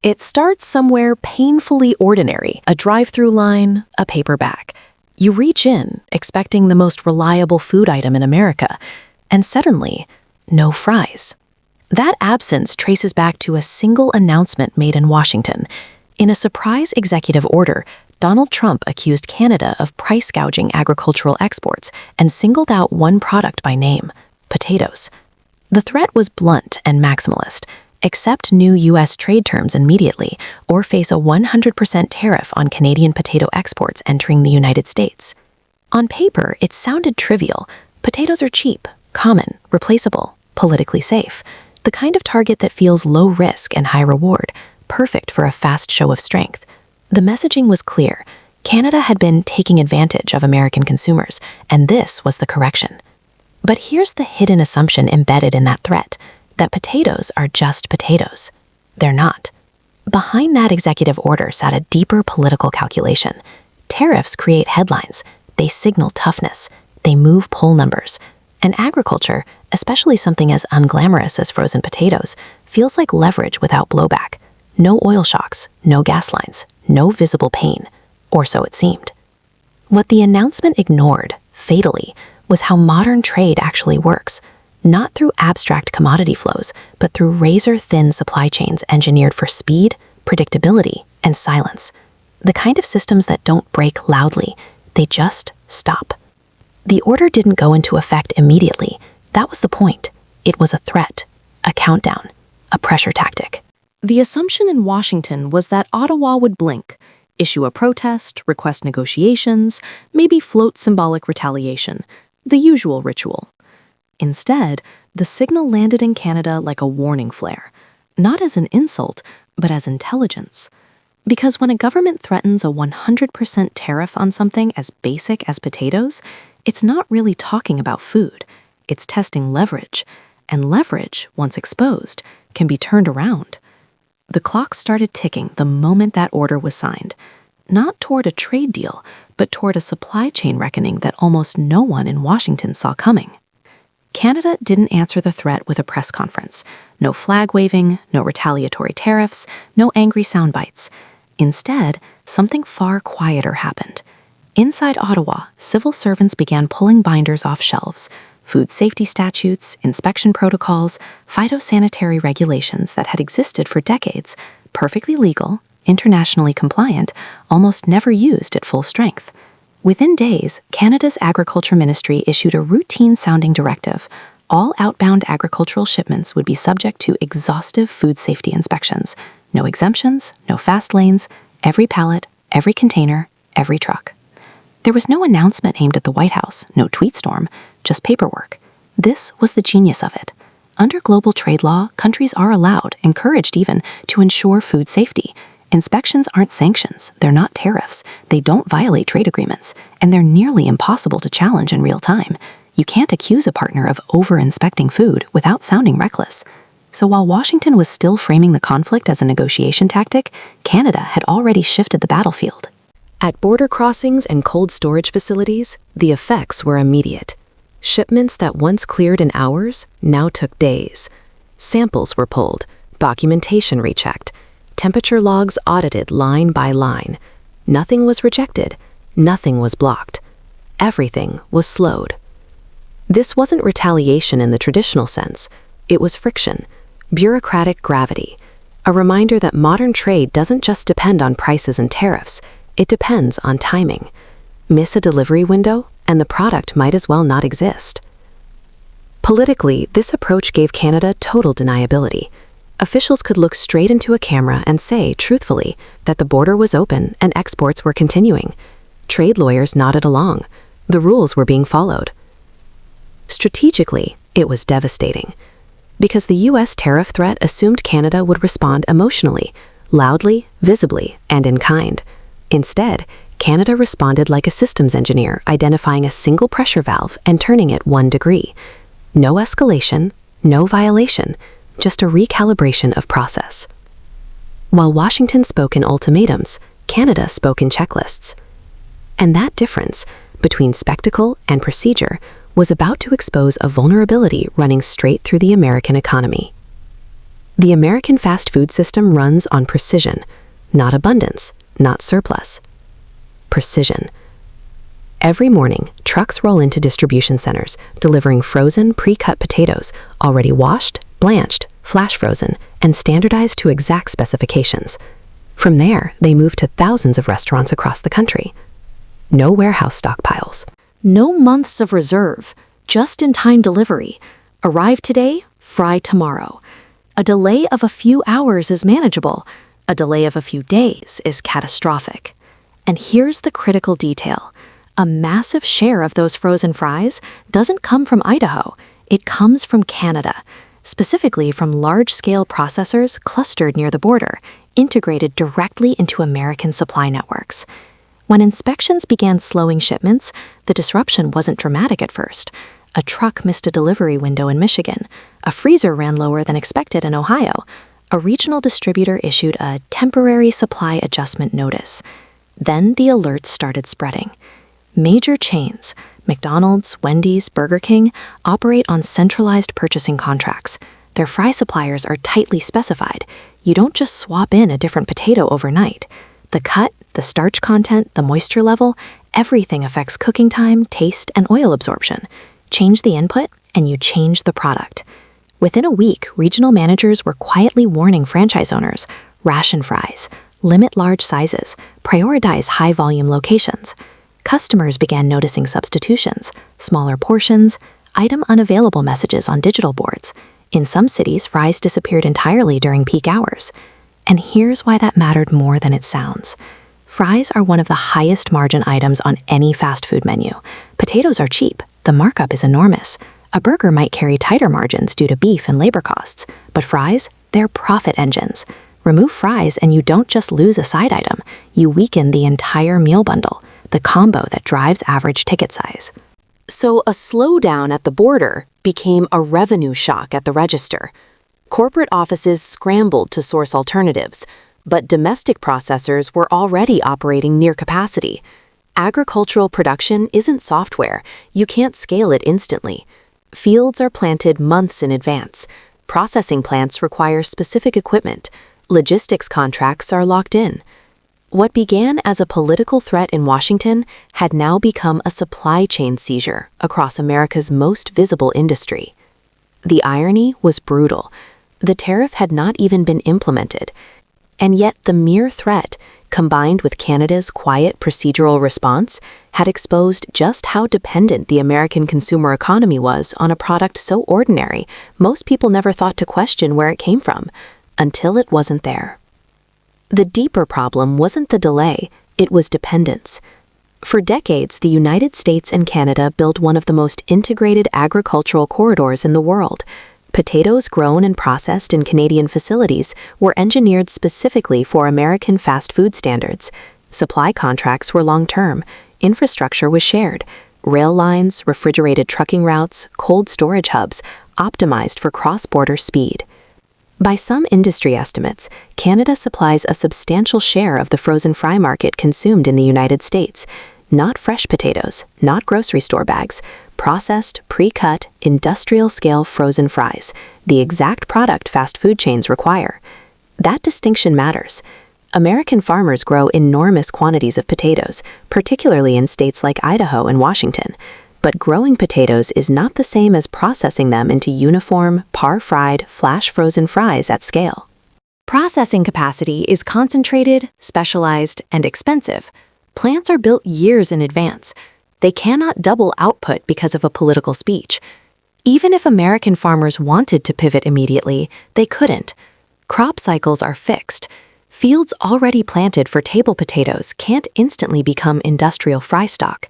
It starts somewhere painfully ordinary, a drive-through line, a paper bag. You reach in, expecting the most reliable food item in America, and suddenly, no fries. That absence traces back to a single announcement made in Washington. In a surprise executive order, Donald Trump accused Canada of price gouging agricultural exports and singled out one product by name: potatoes. The threat was blunt and maximalist: accept new U.S. trade terms immediately or face a 100% tariff on Canadian potato exports entering the United States. On paper, it sounded trivial. Potatoes are cheap, common, replaceable, politically safe. The kind of target that feels low risk and high reward, perfect for a fast show of strength. The messaging was clear. Canada had been taking advantage of American consumers, and this was the correction. But here's the hidden assumption embedded in that threat: that potatoes are just potatoes. They're not. Behind that executive order sat a deeper political calculation. Tariffs create headlines. They signal toughness. They move poll numbers. And agriculture, especially something as unglamorous as frozen potatoes, feels like leverage without blowback. No oil shocks, no gas lines, no visible pain. Or so it seemed. What the announcement ignored, fatally, was how modern trade actually works. Not through abstract commodity flows, but through razor-thin supply chains engineered for speed, predictability, and silence. The kind of systems that don't break loudly, they just stop. The order didn't go into effect immediately. That was the point. It was a threat, a countdown, a pressure tactic. The assumption in Washington was that Ottawa would blink, issue a protest, request negotiations, maybe float symbolic retaliation, the usual ritual. Instead, the signal landed in Canada like a warning flare, not as an insult, but as intelligence. Because when a government threatens a 100% tariff on something as basic as potatoes, it's not really talking about food. It's testing leverage, and leverage, once exposed, can be turned around. The clock started ticking the moment that order was signed, not toward a trade deal, but toward a supply chain reckoning that almost no one in Washington saw coming. Canada didn't answer the threat with a press conference. No flag waving, no retaliatory tariffs, no angry sound bites. Instead, something far quieter happened. Inside Ottawa, civil servants began pulling binders off shelves: food safety statutes, inspection protocols, phytosanitary regulations that had existed for decades, perfectly legal, internationally compliant, almost never used at full strength. Within days, Canada's Agriculture Ministry issued a routine-sounding directive. All outbound agricultural shipments would be subject to exhaustive food safety inspections. No exemptions, no fast lanes, every pallet, every container, every truck. There was no announcement aimed at the White House, no tweet storm, just paperwork. This was the genius of it. Under global trade law, countries are allowed, encouraged even, to ensure food safety. Inspections aren't sanctions, they're not tariffs, they don't violate trade agreements, and they're nearly impossible to challenge in real time. You can't accuse a partner of over-inspecting food without sounding reckless. So while Washington was still framing the conflict as a negotiation tactic, Canada had already shifted the battlefield. At border crossings and cold storage facilities, the effects were immediate. Shipments that once cleared in hours now took days. Samples were pulled, documentation rechecked, temperature logs audited line by line. Nothing was rejected, nothing was blocked. Everything was slowed. This wasn't retaliation in the traditional sense. It was friction, bureaucratic gravity, a reminder that modern trade doesn't just depend on prices and tariffs, it depends on timing. Miss a delivery window, and the product might as well not exist. Politically, this approach gave Canada total deniability. Officials could look straight into a camera and say, truthfully, that the border was open and exports were continuing. Trade lawyers nodded along. The rules were being followed. Strategically, it was devastating. Because the U.S. tariff threat assumed Canada would respond emotionally, loudly, visibly, and in kind. Instead, Canada responded like a systems engineer identifying a single pressure valve and turning it 1 degree. No escalation, no violation, just a recalibration of process. While Washington spoke in ultimatums, Canada spoke in checklists. And that difference between spectacle and procedure was about to expose a vulnerability running straight through the American economy. The American fast food system runs on precision, not abundance, not surplus. Precision. Every morning, trucks roll into distribution centers, delivering frozen, pre-cut potatoes, already washed, blanched, flash frozen, and standardized to exact specifications. From there, they move to thousands of restaurants across the country. No warehouse stockpiles. No months of reserve, just-in-time delivery. Arrive today, fry tomorrow. A delay of a few hours is manageable. A delay of a few days is catastrophic. And here's the critical detail. A massive share of those frozen fries doesn't come from Idaho. It comes from Canada, specifically from large-scale processors clustered near the border, integrated directly into American supply networks. When inspections began slowing shipments, the disruption wasn't dramatic at first. A truck missed a delivery window in Michigan. A freezer ran lower than expected in Ohio. A regional distributor issued a temporary supply adjustment notice. Then the alerts started spreading. Major chains, McDonald's, Wendy's, Burger King, operate on centralized purchasing contracts. Their fry suppliers are tightly specified. You don't just swap in a different potato overnight. The cut, the starch content, the moisture level, everything affects cooking time, taste, and oil absorption. Change the input, and you change the product. Within a week, regional managers were quietly warning franchise owners, ration fries, limit large sizes, prioritize high-volume locations. Customers began noticing substitutions, smaller portions, item unavailable messages on digital boards. In some cities, fries disappeared entirely during peak hours. And here's why that mattered more than it sounds. Fries are one of the highest margin items on any fast food menu. Potatoes are cheap. The markup is enormous. A burger might carry tighter margins due to beef and labor costs. But fries, they're profit engines. Remove fries and you don't just lose a side item. You weaken the entire meal bundle, the combo that drives average ticket size. So a slowdown at the border became a revenue shock at the register. Corporate offices scrambled to source alternatives, but domestic processors were already operating near capacity. Agricultural production isn't software. You can't scale it instantly. Fields are planted months in advance. Processing plants require specific equipment. Logistics contracts are locked in. What began as a political threat in Washington had now become a supply chain seizure across America's most visible industry. The irony was brutal. The tariff had not even been implemented, and yet the mere threat, combined with Canada's quiet procedural response, had exposed just how dependent the American consumer economy was on a product so ordinary most people never thought to question where it came from, until it wasn't there. The deeper problem wasn't the delay, it was dependence. For decades, the United States and Canada built one of the most integrated agricultural corridors in the world. Potatoes grown and processed in Canadian facilities were engineered specifically for American fast food standards. Supply contracts were long-term. Infrastructure was shared. Rail lines, refrigerated trucking routes, cold storage hubs, optimized for cross-border speed. By some industry estimates, Canada supplies a substantial share of the frozen fry market consumed in the United States. Not fresh potatoes, not grocery store bags, processed, pre-cut, industrial-scale frozen fries, the exact product fast food chains require. That distinction matters. American farmers grow enormous quantities of potatoes, particularly in states like Idaho and Washington. But growing potatoes is not the same as processing them into uniform, par-fried, flash-frozen fries at scale. Processing capacity is concentrated, specialized, and expensive. Plants are built years in advance. They cannot double output because of a political speech. Even if American farmers wanted to pivot immediately, they couldn't. Crop cycles are fixed. Fields already planted for table potatoes can't instantly become industrial fry stock.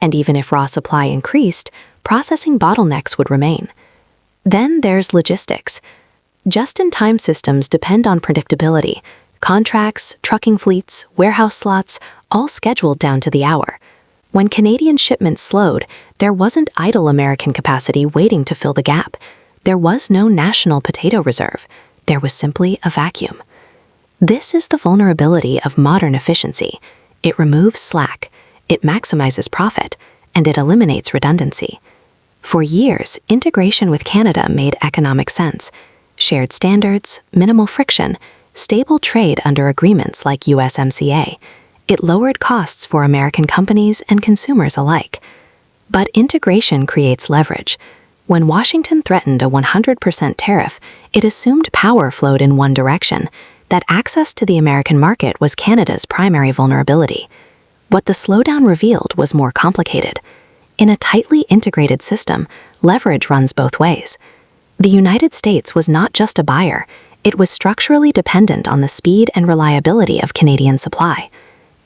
And even if raw supply increased, processing bottlenecks would remain. Then there's logistics. Just-in-time systems depend on predictability. Contracts, trucking fleets, warehouse slots, all scheduled down to the hour. When Canadian shipments slowed, there wasn't idle American capacity waiting to fill the gap. There was no national potato reserve. There was simply a vacuum. This is the vulnerability of modern efficiency. It removes slack, it maximizes profit, and it eliminates redundancy. For years, integration with Canada made economic sense. Shared standards, minimal friction, stable trade under agreements like USMCA. It lowered costs for American companies and consumers alike. But integration creates leverage. When Washington threatened a 100% tariff, it assumed power flowed in one direction, that access to the American market was Canada's primary vulnerability. What the slowdown revealed was more complicated. In a tightly integrated system, leverage runs both ways. The United States was not just a buyer, it was structurally dependent on the speed and reliability of Canadian supply.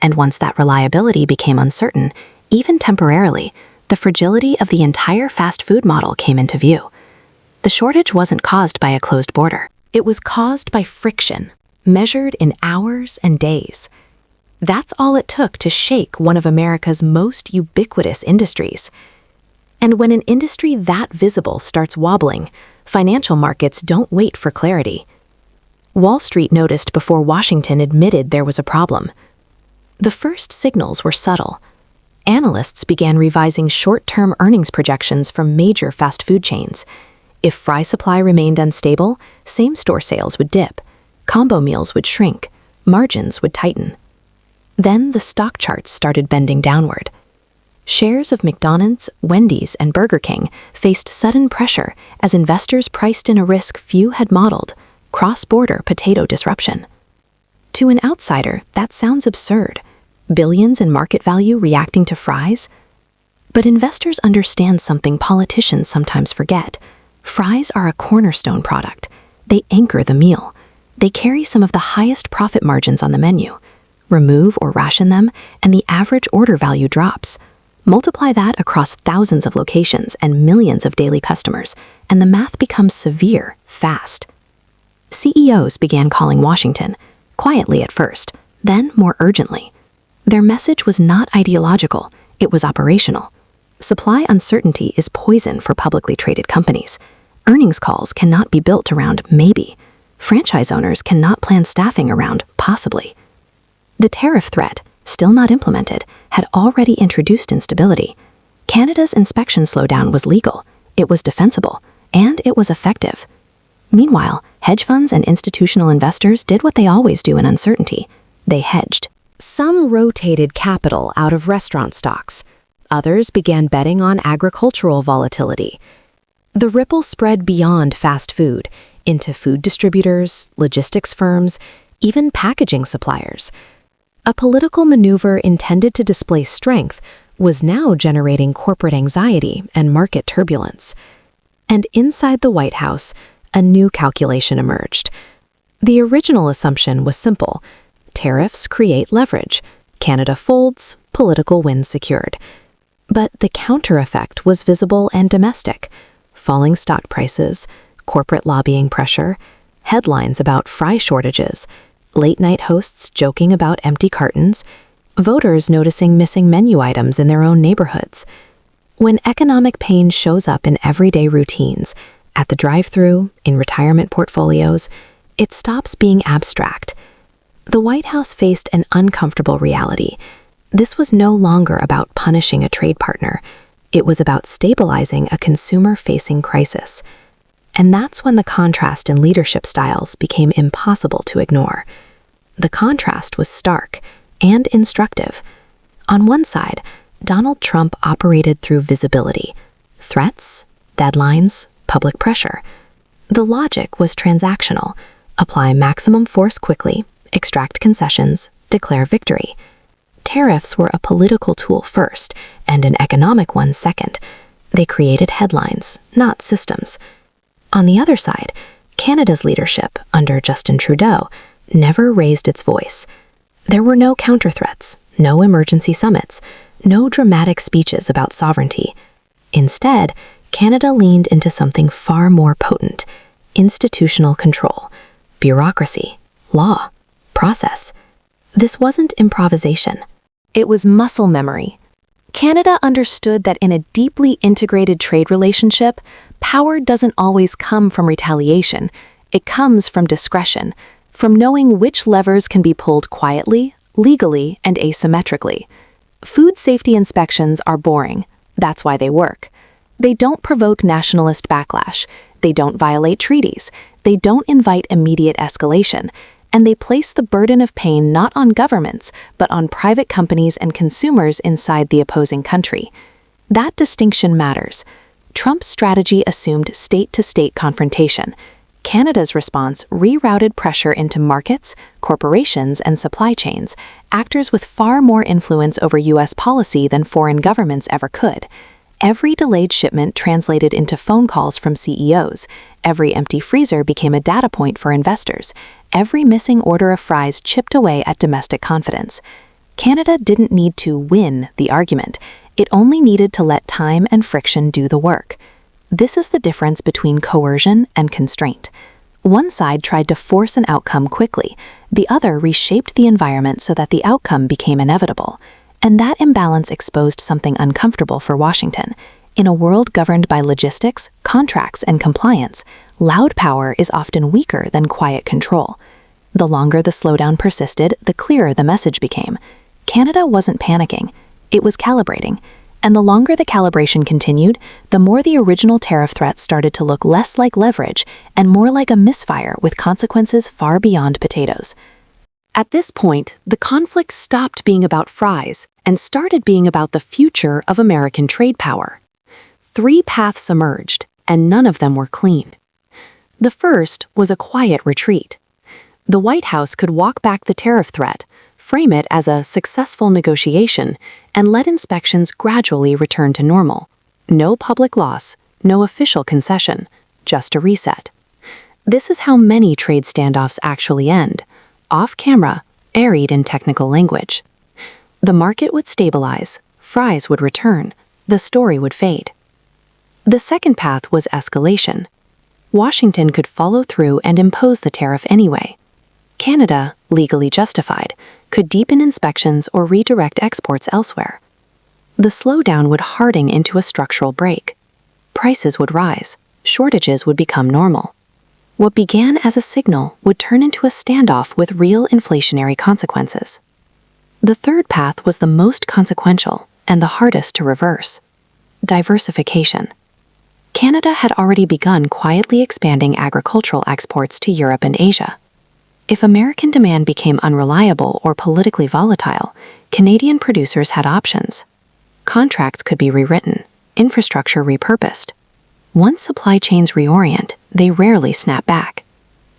And once that reliability became uncertain, even temporarily, the fragility of the entire fast food model came into view. The shortage wasn't caused by a closed border. It was caused by friction, measured in hours and days. That's all it took to shake one of America's most ubiquitous industries. And when an industry that visible starts wobbling, financial markets don't wait for clarity. Wall Street noticed before Washington admitted there was a problem. The first signals were subtle. Analysts began revising short-term earnings projections from major fast food chains. If fry supply remained unstable, same-store sales would dip, combo meals would shrink, margins would tighten. Then the stock charts started bending downward. Shares of McDonald's, Wendy's, and Burger King faced sudden pressure as investors priced in a risk few had modeled: cross-border potato disruption. To an outsider, that sounds absurd. Billions in market value reacting to fries? But investors understand something politicians sometimes forget. Fries are a cornerstone product. They anchor the meal. They carry some of the highest profit margins on the menu. Remove or ration them, and the average order value drops. Multiply that across thousands of locations and millions of daily customers, and the math becomes severe, fast. CEOs began calling Washington, quietly at first, then more urgently. Their message was not ideological, it was operational. Supply uncertainty is poison for publicly traded companies. Earnings calls cannot be built around maybe. Franchise owners cannot plan staffing around possibly. The tariff threat, still not implemented, had already introduced instability. Canada's inspection slowdown was legal, it was defensible, and it was effective. Meanwhile, hedge funds and institutional investors did what they always do in uncertainty. They hedged. Some rotated capital out of restaurant stocks. Others began betting on agricultural volatility. The ripple spread beyond fast food, into food distributors, logistics firms, even packaging suppliers. A political maneuver intended to display strength was now generating corporate anxiety and market turbulence. And inside the White House, a new calculation emerged. The original assumption was simple. Tariffs create leverage. Canada folds, political win secured. But the counter effect was visible and domestic. Falling stock prices, corporate lobbying pressure, headlines about fry shortages, late-night hosts joking about empty cartons, voters noticing missing menu items in their own neighborhoods. When economic pain shows up in everyday routines, at the drive-thru, in retirement portfolios, it stops being abstract. The White House faced an uncomfortable reality. This was no longer about punishing a trade partner. It was about stabilizing a consumer-facing crisis. And that's when the contrast in leadership styles became impossible to ignore. The contrast was stark and instructive. On one side, Donald Trump operated through visibility, threats, deadlines, public pressure. The logic was transactional: apply maximum force quickly, extract concessions, declare victory. Tariffs were a political tool first, and an economic one second. They created headlines, not systems. On the other side, Canada's leadership, under Justin Trudeau, never raised its voice. There were no counter-threats, no emergency summits, no dramatic speeches about sovereignty. Instead, Canada leaned into something far more potent: institutional control, bureaucracy, law, process. This wasn't improvisation. It was muscle memory. Canada understood that in a deeply integrated trade relationship, power doesn't always come from retaliation. It comes from discretion, from knowing which levers can be pulled quietly, legally, and asymmetrically. Food safety inspections are boring. That's why they work. They don't provoke nationalist backlash. They don't violate treaties. They don't invite immediate escalation, and they place the burden of pain not on governments, but on private companies and consumers inside the opposing country. That distinction matters. Trump's strategy assumed state-to-state confrontation. Canada's response rerouted pressure into markets, corporations, and supply chains, actors with far more influence over U.S. policy than foreign governments ever could. Every delayed shipment translated into phone calls from CEOs. Every empty freezer became a data point for investors. Every missing order of fries chipped away at domestic confidence. Canada didn't need to win the argument. It only needed to let time and friction do the work. This is the difference between coercion and constraint. One side tried to force an outcome quickly. The other reshaped the environment so that the outcome became inevitable. And that imbalance exposed something uncomfortable for Washington. In a world governed by logistics, contracts, and compliance, loud power is often weaker than quiet control. The longer the slowdown persisted, the clearer the message became. Canada wasn't panicking. It was calibrating. And the longer the calibration continued, the more the original tariff threat started to look less like leverage and more like a misfire with consequences far beyond potatoes. At this point, the conflict stopped being about fries and started being about the future of American trade power. 3 paths emerged, and none of them were clean. The first was a quiet retreat. The White House could walk back the tariff threat, frame it as a successful negotiation, and let inspections gradually return to normal. No public loss, no official concession, just a reset. This is how many trade standoffs actually end, off-camera, arid in technical language. The market would stabilize, fries would return, the story would fade. The second path was escalation. Washington could follow through and impose the tariff anyway. Canada, legally justified, could deepen inspections or redirect exports elsewhere. The slowdown would harden into a structural break. Prices would rise, shortages would become normal. What began as a signal would turn into a standoff with real inflationary consequences. The third path was the most consequential and the hardest to reverse: diversification. Canada had already begun quietly expanding agricultural exports to Europe and Asia. If American demand became unreliable or politically volatile, Canadian producers had options. Contracts could be rewritten, infrastructure repurposed. Once supply chains reorient, they rarely snap back.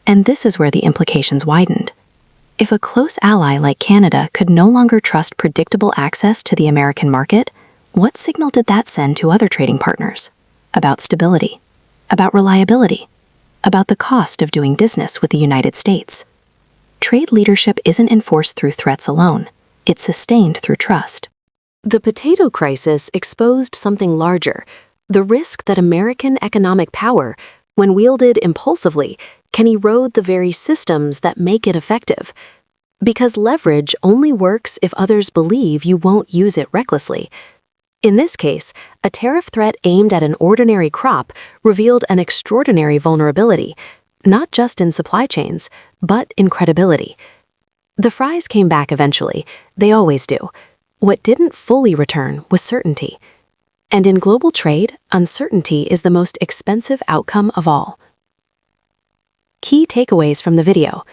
And this is where the implications widened. If a close ally like Canada could no longer trust predictable access to the American market, what signal did that send to other trading partners? About stability, about reliability, about the cost of doing business with the United States. Trade leadership isn't enforced through threats alone. It's sustained through trust. The potato crisis exposed something larger: the risk that American economic power, when wielded impulsively, can erode the very systems that make it effective. Because leverage only works if others believe you won't use it recklessly. In this case, a tariff threat aimed at an ordinary crop revealed an extraordinary vulnerability, not just in supply chains, but in credibility. The fries came back eventually. They always do. What didn't fully return was certainty. And in global trade, uncertainty is the most expensive outcome of all. Key takeaways from the video.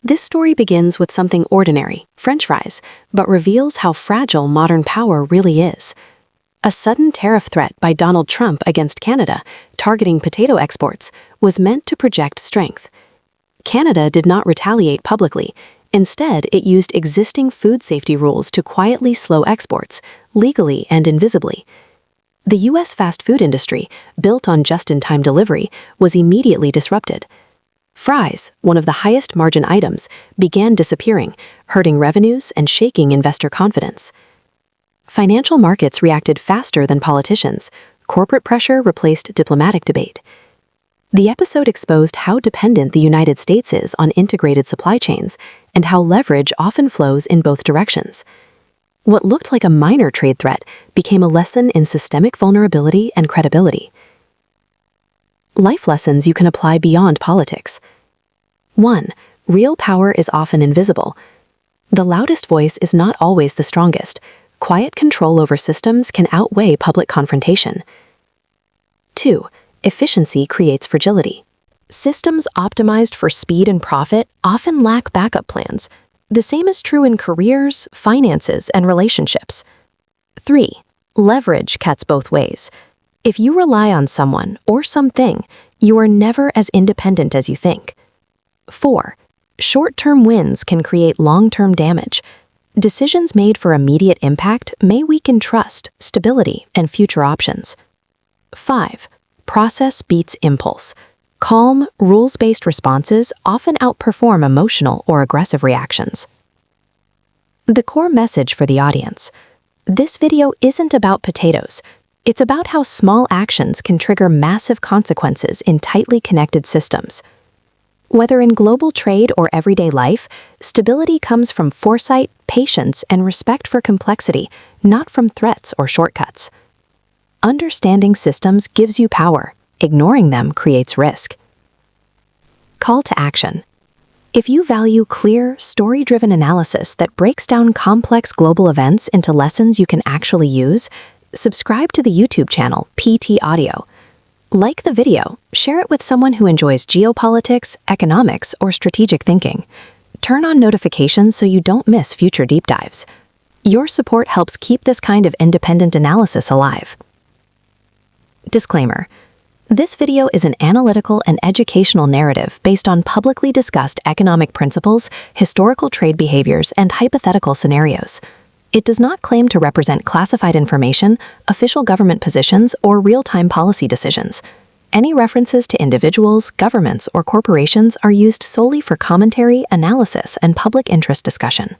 This story begins with something ordinary, French fries, but reveals how fragile modern power really is. A sudden tariff threat by Donald Trump against Canada, targeting potato exports, was meant to project strength. Canada did not retaliate publicly. Instead, it used existing food safety rules to quietly slow exports, legally and invisibly. The U.S. fast food industry, built on just-in-time delivery, was immediately disrupted. Fries, one of the highest margin items, began disappearing, hurting revenues and shaking investor confidence. Financial markets reacted faster than politicians. Corporate pressure replaced diplomatic debate. The episode exposed how dependent the United States is on integrated supply chains and how leverage often flows in both directions. What looked like a minor trade threat became a lesson in systemic vulnerability and credibility. Life lessons you can apply beyond politics. 1. Real power is often invisible. The loudest voice is not always the strongest. Quiet control over systems can outweigh public confrontation. 2. Efficiency creates fragility. Systems optimized for speed and profit often lack backup plans. The same is true in careers, finances, and relationships. 3. Leverage cuts both ways. If you rely on someone or something, you are never as independent as you think. 4. Short-term wins can create long-term damage. Decisions made for immediate impact may weaken trust, stability, and future options. 5. Process beats impulse. Calm, rules-based responses often outperform emotional or aggressive reactions. The core message for the audience. This video isn't about potatoes. It's about how small actions can trigger massive consequences in tightly connected systems. Whether in global trade or everyday life, stability comes from foresight, patience, and respect for complexity, not from threats or shortcuts. Understanding systems gives you power. Ignoring them creates risk. Call to action. If you value clear, story-driven analysis that breaks down complex global events into lessons you can actually use, subscribe to the YouTube channel PT Audio. Like the video, share it with someone who enjoys geopolitics, economics, or strategic thinking. Turn on notifications so you don't miss future deep dives. Your support helps keep this kind of independent analysis alive. Disclaimer. This video is an analytical and educational narrative based on publicly discussed economic principles, historical trade behaviors, and hypothetical scenarios. It does not claim to represent classified information, official government positions, or real-time policy decisions. Any references to individuals, governments, or corporations are used solely for commentary, analysis, and public interest discussion.